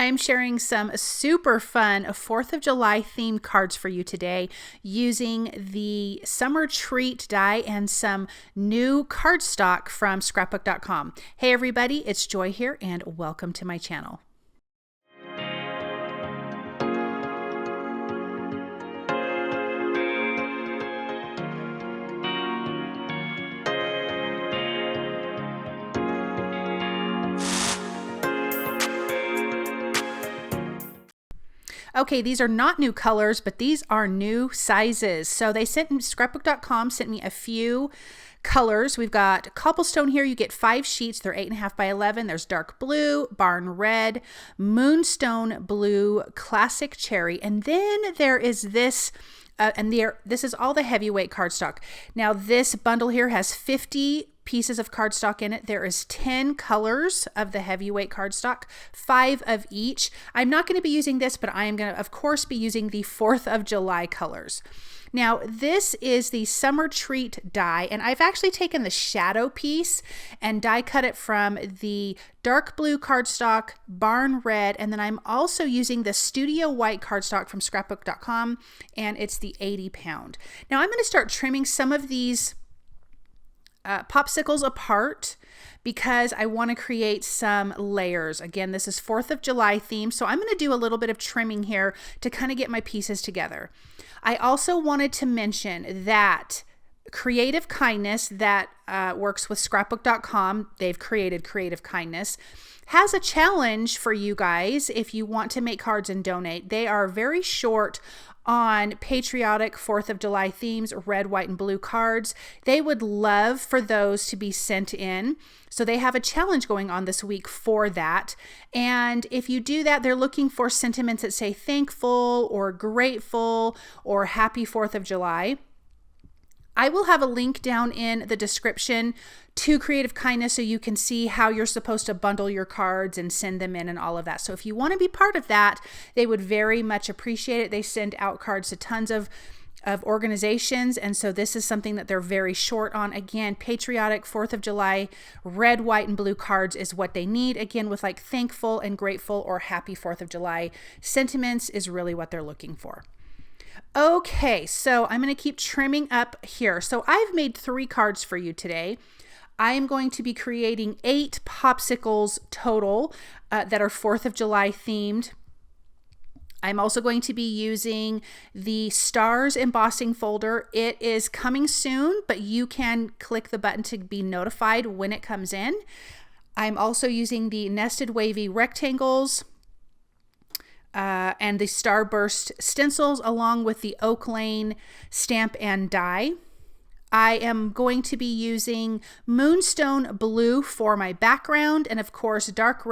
I am sharing some super fun 4th of July themed cards for you today using the Summer Treat die and some new cardstock from scrapbook.com. Hey everybody, it's Joy here and welcome to my channel. Okay, these are not new colors, but these are new sizes. So they sent scrapbook.com sent me a few colors. We've got Cobblestone here. You get 5 sheets. They're 8.5 by 11. There's dark blue, barn red, moonstone blue, classic cherry, and then there is this. This is all the heavyweight cardstock. Now this bundle here has 50 pieces of cardstock in it. There is 10 colors of the heavyweight cardstock, 5 of each. I'm not going to be using this, but I am going to, of course, be using the 4th of July colors. Now, this is the Summer Treat die, and I've actually taken the shadow piece and die cut it from the dark blue cardstock, barn red, and then I'm also using the studio white cardstock from scrapbook.com, and it's the 80 pound. Now, I'm going to start trimming some of these popsicles apart because I want to create some layers. Again, this is 4th of July theme, so I'm going to do a little bit of trimming here to kind of get my pieces together. I also wanted to mention that Creative Kindness that works with scrapbook.com, they've created Creative Kindness, has a challenge for you guys if you want to make cards and donate. They are very short on patriotic 4th of July themes, red, white, and blue cards. They would love for those to be sent in. So they have a challenge going on this week for that. And if you do that, they're looking for sentiments that say thankful or grateful or happy 4th of July. I will have a link down in the description to Creative Kindness so you can see how you're supposed to bundle your cards and send them in and all of that. So if you want to be part of that, they would very much appreciate it. They send out cards to tons of organizations, and so this is something that they're very short on. Again, patriotic 4th of July red, white, and blue cards is what they need. Again, with like thankful and grateful or happy 4th of July sentiments is really what they're looking for. Okay, so I'm going to keep trimming up here. So I've made 3 cards for you today. I am going to be creating 8 popsicles total that are 4th of July themed. I'm also going to be using the Stars embossing folder. It is coming soon, but you can click the button to be notified when it comes in. I'm also using the nested wavy rectangles and the Starburst stencils along with the Oak Lane stamp and die. I am going to be using Moonstone blue for my background and of course dark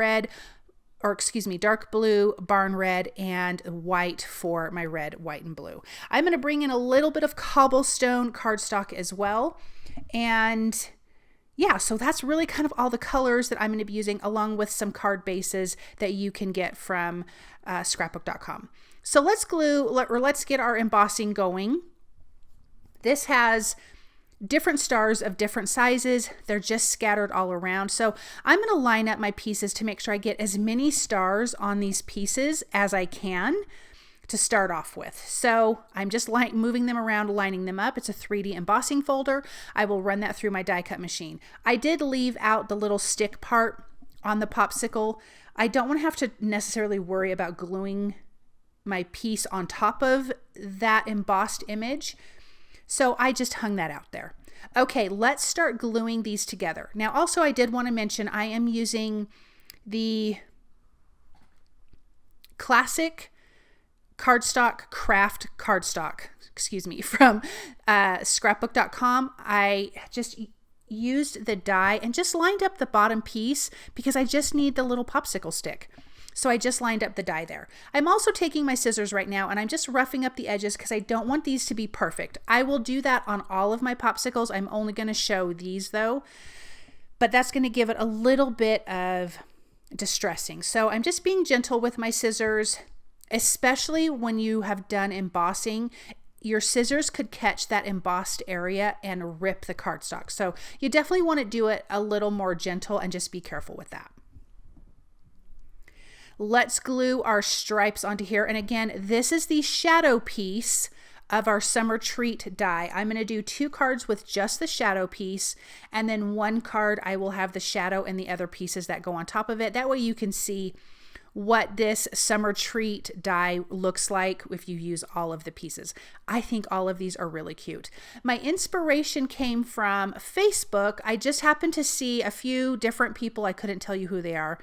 blue, barn red, and white for my red, white, and blue. I'm going to bring in a little bit of Cobblestone cardstock as well. And yeah, so that's really kind of all the colors that I'm going to be using along with some card bases that you can get from scrapbook.com. So let's get our embossing going. This has different stars of different sizes. They're just scattered all around. So I'm going to line up my pieces to make sure I get as many stars on these pieces as I can to start off with. So I'm just moving them around, lining them up. It's a 3D embossing folder. I will run that through my die cut machine. I did leave out the little stick part on the popsicle. I don't want to have to necessarily worry about gluing my piece on top of that embossed image. So I just hung that out there. Okay, let's start gluing these together. Now also I did want to mention I am using the classic cardstock, Kraft cardstock, from scrapbook.com. I just used the die and just lined up the bottom piece because I just need the little popsicle stick. So I just lined up the die there. I'm also taking my scissors right now and I'm just roughing up the edges because I don't want these to be perfect. I will do that on all of my popsicles. I'm only going to show these though, but that's going to give it a little bit of distressing. So I'm just being gentle with my scissors, especially when you have done embossing. Your scissors could catch that embossed area and rip the cardstock. So you definitely want to do it a little more gentle and just be careful with that. Let's glue our stripes onto here. And again, this is the shadow piece of our summer treat die. I'm going to do 2 cards with just the shadow piece, and then 1 card I will have the shadow and the other pieces that go on top of it. That way you can see what this summer treat die looks like if you use all of the pieces. I think all of these are really cute. My inspiration came from Facebook. I just happened to see a few different people, I couldn't tell you who they are,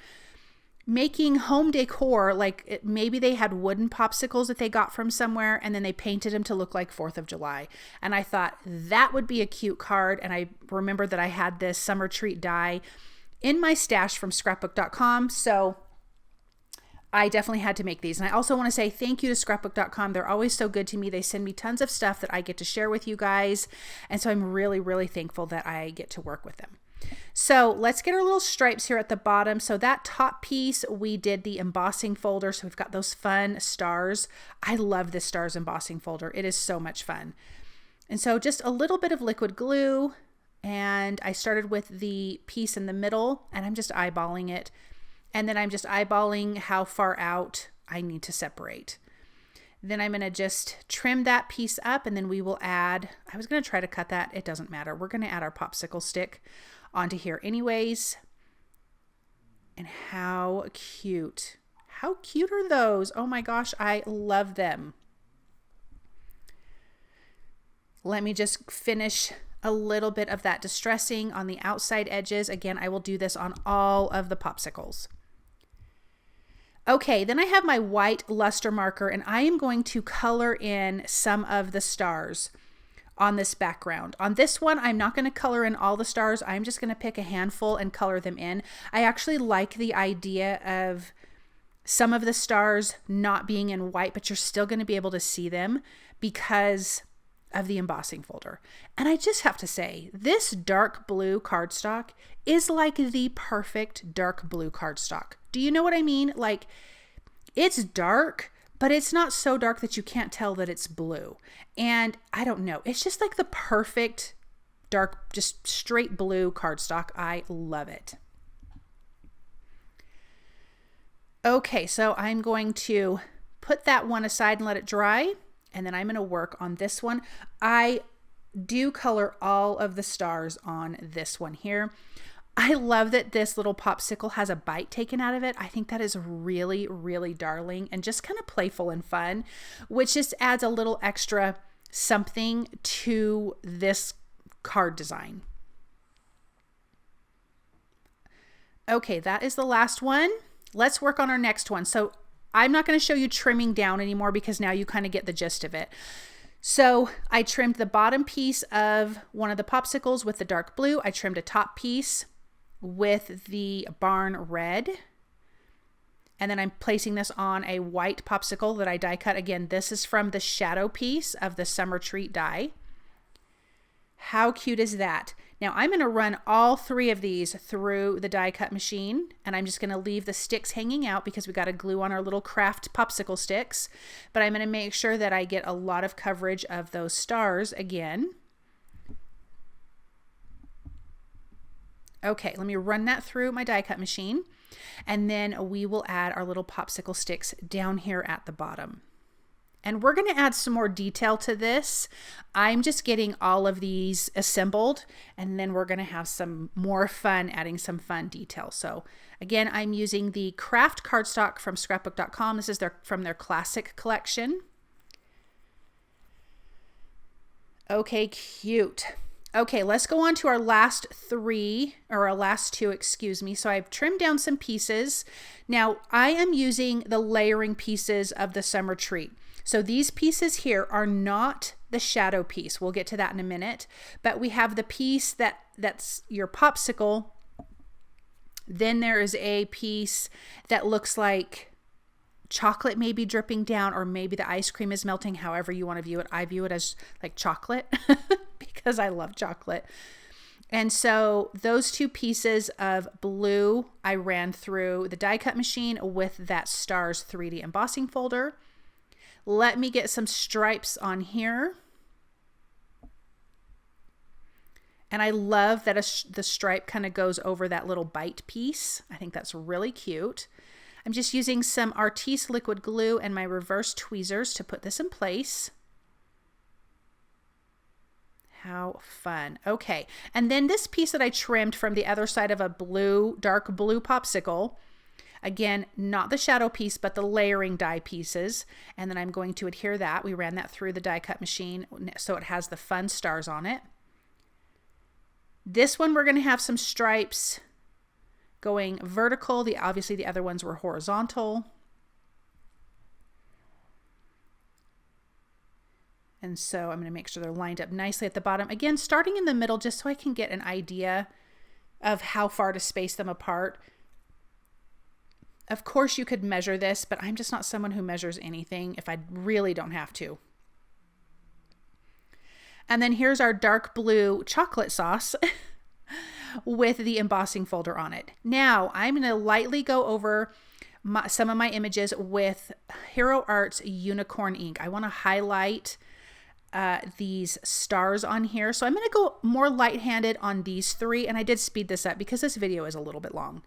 making home decor. Like maybe they had wooden popsicles that they got from somewhere, and then they painted them to look like 4th of July. And I thought that would be a cute card. And I remember that I had this summer treat die in my stash from scrapbook.com. So I definitely had to make these. And I also want to say thank you to scrapbook.com. They're always so good to me. They send me tons of stuff that I get to share with you guys. And so I'm really, really thankful that I get to work with them. So let's get our little stripes here at the bottom. So that top piece, we did the embossing folder. So we've got those fun stars. I love this stars embossing folder. It is so much fun. And so just a little bit of liquid glue. And I started with the piece in the middle, and I'm just eyeballing it. And then I'm just eyeballing how far out I need to separate. Then I'm going to just trim that piece up, and then we will add, I was going to try to cut that. It doesn't matter. We're going to add our popsicle stick onto here anyways. And how cute. How cute are those? Oh my gosh, I love them. Let me just finish a little bit of that distressing on the outside edges. Again, I will do this on all of the popsicles. Okay, then I have my white luster marker, and I am going to color in some of the stars on this background. On this one, I'm not going to color in all the stars. I'm just going to pick a handful and color them in. I actually like the idea of some of the stars not being in white, but you're still going to be able to see them because of the embossing folder. And I just have to say, this dark blue cardstock is like the perfect dark blue cardstock. Do you know what I mean? Like, it's dark, but it's not so dark that you can't tell that it's blue. And I don't know, it's just like the perfect dark, just straight blue cardstock. I love it. Okay, so I'm going to put that one aside and let it dry. And then I'm going to work on this one. I do color all of the stars on this one here. I love that this little popsicle has a bite taken out of it. I think that is really, really darling and just kind of playful and fun, which just adds a little extra something to this card design. Okay, that is the last one. Let's work on our next one. So I'm not going to show you trimming down anymore because now you kind of get the gist of it. So I trimmed the bottom piece of one of the popsicles with the dark blue. I trimmed a top piece with the barn red. And then I'm placing this on a white popsicle that I die cut. Again, this is from the shadow piece of the summer treat die. How cute is that? Now I'm going to run all 3 of these through the die cut machine, and I'm just going to leave the sticks hanging out because we got to glue on our little Kraft popsicle sticks. But I'm going to make sure that I get a lot of coverage of those stars again. Okay, let me run that through my die cut machine, and then we will add our little popsicle sticks down here at the bottom. And we're going to add some more detail to this. I'm just getting all of these assembled, and then we're going to have some more fun adding some fun detail. So again, I'm using the Kraft cardstock from scrapbook.com. This is from their classic collection. Okay, cute. Okay, let's go on to our last 3, or our last 2, excuse me. So I've trimmed down some pieces. Now I am using the layering pieces of the summer treat. So these pieces here are not the shadow piece. We'll get to that in a minute. But we have the piece that's your popsicle. Then there is a piece that looks like chocolate maybe dripping down, or maybe the ice cream is melting, however you want to view it. I view it as like chocolate because I love chocolate. And so those 2 pieces of blue I ran through the die cut machine with that Stars 3D embossing folder. Let me get some stripes on here. And I love that the stripe kind of goes over that little bite piece. I think that's really cute. I'm just using some Artiste liquid glue and my reverse tweezers to put this in place. How fun. Okay, and then this piece that I trimmed from the other side of a blue, dark blue popsicle, again, not the shadow piece, but the layering die pieces. And then I'm going to adhere that. We ran that through the die cut machine so it has the fun stars on it. This one we're going to have some stripes going vertical. Obviously the other ones were horizontal. And so I'm going to make sure they're lined up nicely at the bottom. Again, starting in the middle just so I can get an idea of how far to space them apart. Of course you could measure this, but I'm just not someone who measures anything if I really don't have to. And then here's our dark blue chocolate sauce with the embossing folder on it. Now I'm going to lightly go over some of my images with Hero Art's unicorn ink. I want to highlight these stars on here. So I'm going to go more light-handed on these three, and I did speed this up because this video is a little bit long.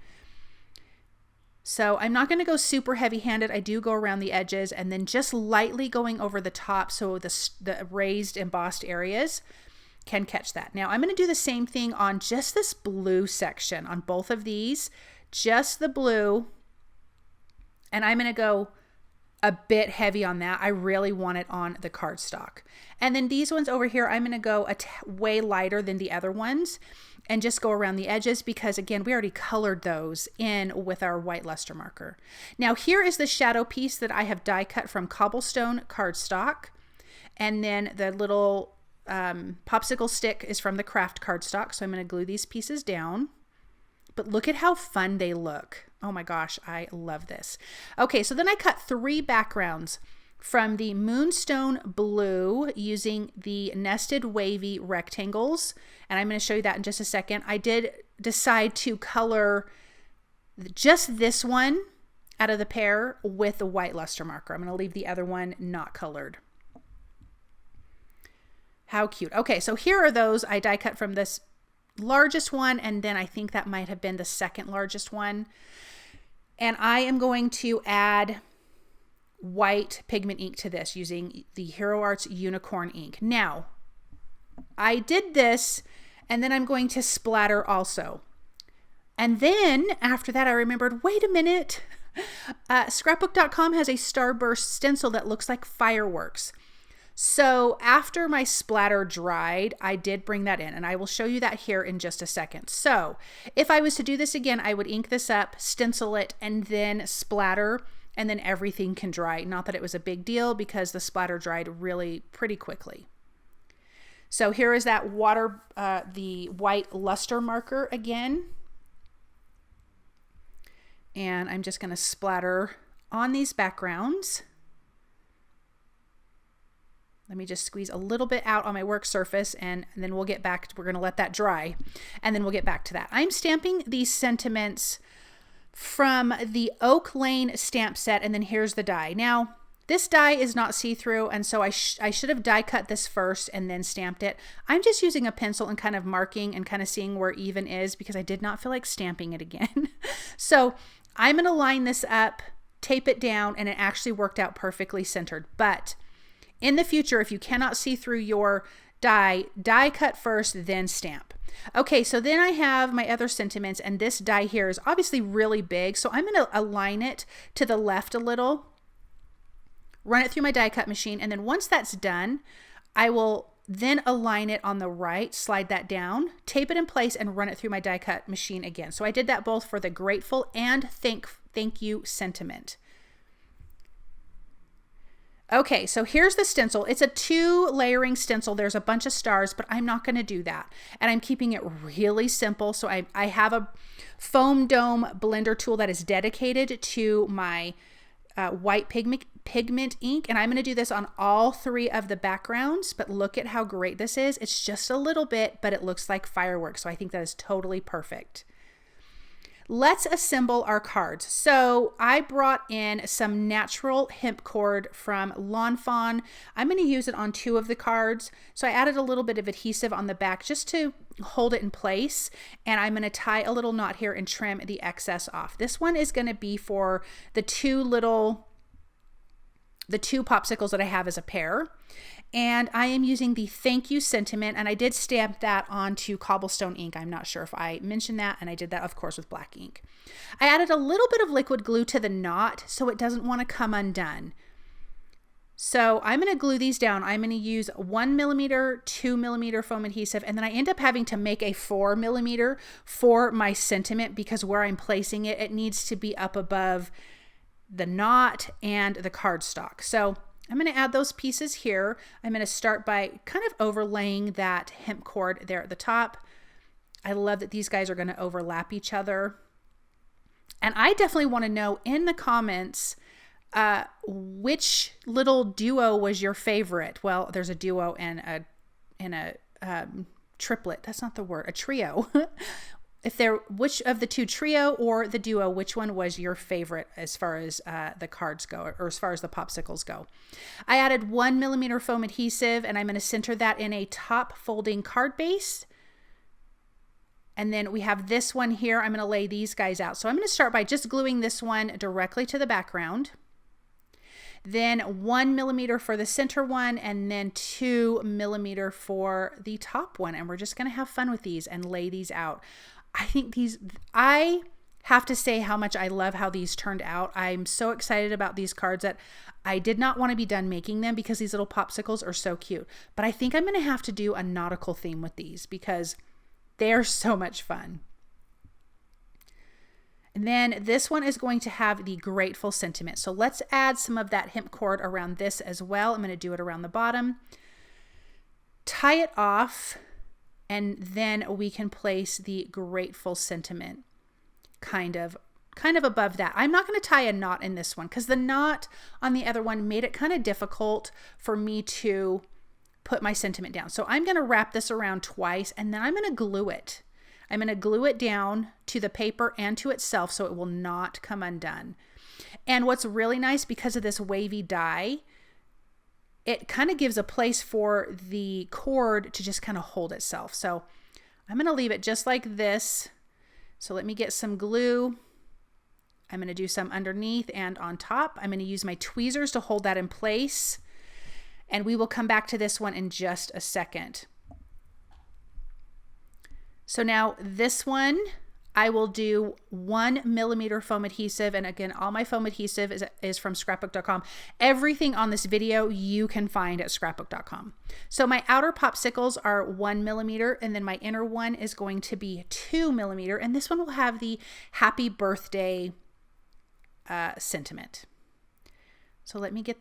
So I'm not going to go super heavy-handed. I do go around the edges and then just lightly going over the top so the raised embossed areas can catch that. Now I'm going to do the same thing on just this blue section on both of these, just the blue, and I'm going to go a bit heavy on that. I really want it on the cardstock. And then these ones over here, I'm going to go way lighter than the other ones and just go around the edges because again, we already colored those in with our white luster marker. Now here is the shadow piece that I have die cut from Cobblestone cardstock. And then the little popsicle stick is from the Kraft cardstock. So I'm going to glue these pieces down. But look at how fun they look. Oh my gosh, I love this. Okay, so then I cut 3 backgrounds from the Moonstone blue using the nested wavy rectangles. And I'm going to show you that in just a second. I did decide to color just this one out of the pair with the white luster marker. I'm going to leave the other one not colored. How cute. Okay, so here are those I die cut from this largest one, and then I think that might have been the second largest one. And I am going to add white pigment ink to this using the Hero Arts unicorn ink. Now, I did this, and then I'm going to splatter also. And then after that, I remembered, wait a minute, scrapbook.com has a Starburst stencil that looks like fireworks. So after my splatter dried, I did bring that in, and I will show you that here in just a second. So if I was to do this again, I would ink this up, stencil it, and then splatter, and then everything can dry. Not that it was a big deal because the splatter dried really pretty quickly. So here is that the white luster marker again. And I'm just going to splatter on these backgrounds. Let me just squeeze a little bit out on my work surface, and then we'll get back. We're going to let that dry, and then we'll get back to that. I'm stamping these sentiments from the Oak Lane stamp set, and then here's the die. Now, this die is not see-through, and so I should have die cut this first and then stamped it. I'm just using a pencil and kind of marking and kind of seeing where even is because I did not feel like stamping it again. So I'm going to line this up, tape it down, and it actually worked out perfectly centered. But in the future, if you cannot see through your die cut first, then stamp. Okay, so then I have my other sentiments, and this die here is obviously really big, so I'm going to align it to the left a little, run it through my die cut machine, and then once that's done, I will then align it on the right, slide that down, tape it in place, and run it through my die cut machine again. So I did that both for the grateful and thank you sentiment. Okay, so here's the stencil. It's a 2 layering stencil. There's a bunch of stars, but I'm not going to do that. And I'm keeping it really simple. So I have a foam dome blender tool that is dedicated to my white pigment ink. And I'm going to do this on all 3 of the backgrounds, but look at how great this is. It's just a little bit, but it looks like fireworks. So I think that is totally perfect. let's assemble our cards. So I brought in some natural hemp cord from Fawn. I'm going to use it on 2 of the cards. So I added a little bit of adhesive on the back just to hold it in place. And I'm going to tie a little knot here and trim the excess off. This one is going to be for the two popsicles that I have as a pair. And I am using the thank you sentiment, and I did stamp that onto Cobblestone ink. I'm not sure if I mentioned that, and I did that, of course, with black ink. I added a little bit of liquid glue to the knot so it doesn't want to come undone. So I'm going to glue these down. I'm going to use 1mm, 2mm foam adhesive, and then I end up having to make a 4mm for my sentiment because where I'm placing it, it needs to be up above the knot and the cardstock. So I'm going to add those pieces here. I'm going to start by kind of overlaying that hemp cord there at the top. I love that these guys are going to overlap each other. And I definitely want to know in the comments which little duo was your favorite. Well, there's a duo and a triplet. That's not the word. A trio. Which of the 2, trio or the duo, which one was your favorite as far as the cards go, or as far as the popsicles go. I added 1mm foam adhesive, and I'm going to center that in a top folding card base. And then we have this one here. I'm going to lay these guys out. So I'm going to start by just gluing this one directly to the background. Then 1mm for the center one, and then 2mm for the top one. And we're just going to have fun with these and lay these out. I have to say how much I love how these turned out. I'm so excited about these cards that I did not want to be done making them because these little popsicles are so cute. But I think I'm going to have to do a nautical theme with these because they're so much fun. And then this one is going to have the grateful sentiment. So let's add some of that hemp cord around this as well. I'm going to do it around the bottom. Tie it off. And then we can place the grateful sentiment kind of above that. I'm not going to tie a knot in this one because the knot on the other one made it kind of difficult for me to put my sentiment down. So I'm going to wrap this around twice, and then I'm going to glue it. I'm going to glue it down to the paper and to itself so it will not come undone. And what's really nice, because of this wavy dye, it kind of gives a place for the cord to just kind of hold itself. So I'm going to leave it just like this. So let me get some glue. I'm going to do some underneath and on top. I'm going to use my tweezers to hold that in place. And we will come back to this one in just a second. So now this one, I will do 1mm foam adhesive. And again, all my foam adhesive is from scrapbook.com. Everything on this video you can find at scrapbook.com. So my outer popsicles are 1mm, and then my inner one is going to be 2mm. And this one will have the happy birthday sentiment. So let me get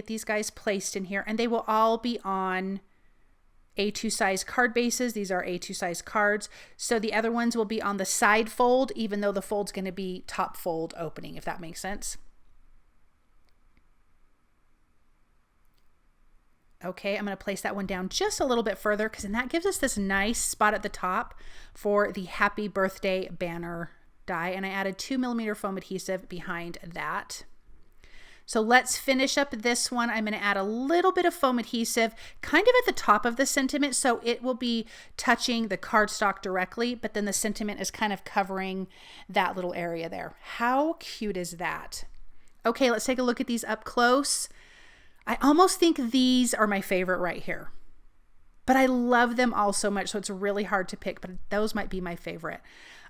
these guys placed in here, and they will all be on A2 size card bases. These are A2 size cards. So the other ones will be on the side fold, even though the fold's going to be top fold opening, if that makes sense. Okay, I'm going to place that one down just a little bit further because then that gives us this nice spot at the top for the happy birthday banner die. And I added 2mm foam adhesive behind that. So let's finish up this one. I'm going to add a little bit of foam adhesive kind of at the top of the sentiment, so it will be touching the cardstock directly, but then the sentiment is kind of covering that little area there. How cute is that? Okay, let's take a look at these up close. I almost think these are my favorite right here, but I love them all so much, so it's really hard to pick, but those might be my favorite.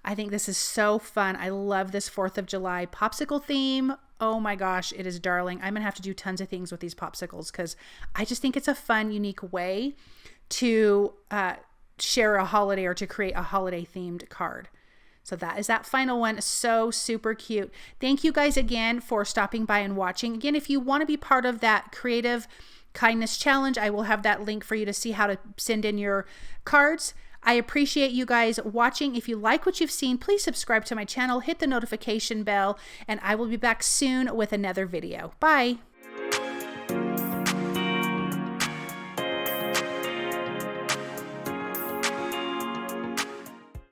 I think this is so fun. I love this 4th of July popsicle theme. Oh my gosh, it is darling. I'm going to have to do tons of things with these popsicles because I just think it's a fun, unique way to share a holiday or to create a holiday themed card. So that is that final one. So super cute. Thank you guys again for stopping by and watching. Again, if you want to be part of that Creative Kindness Challenge, I will have that link for you to see how to send in your cards. I appreciate you guys watching. If you like what you've seen, please subscribe to my channel, hit the notification bell, and I will be back soon with another video. Bye.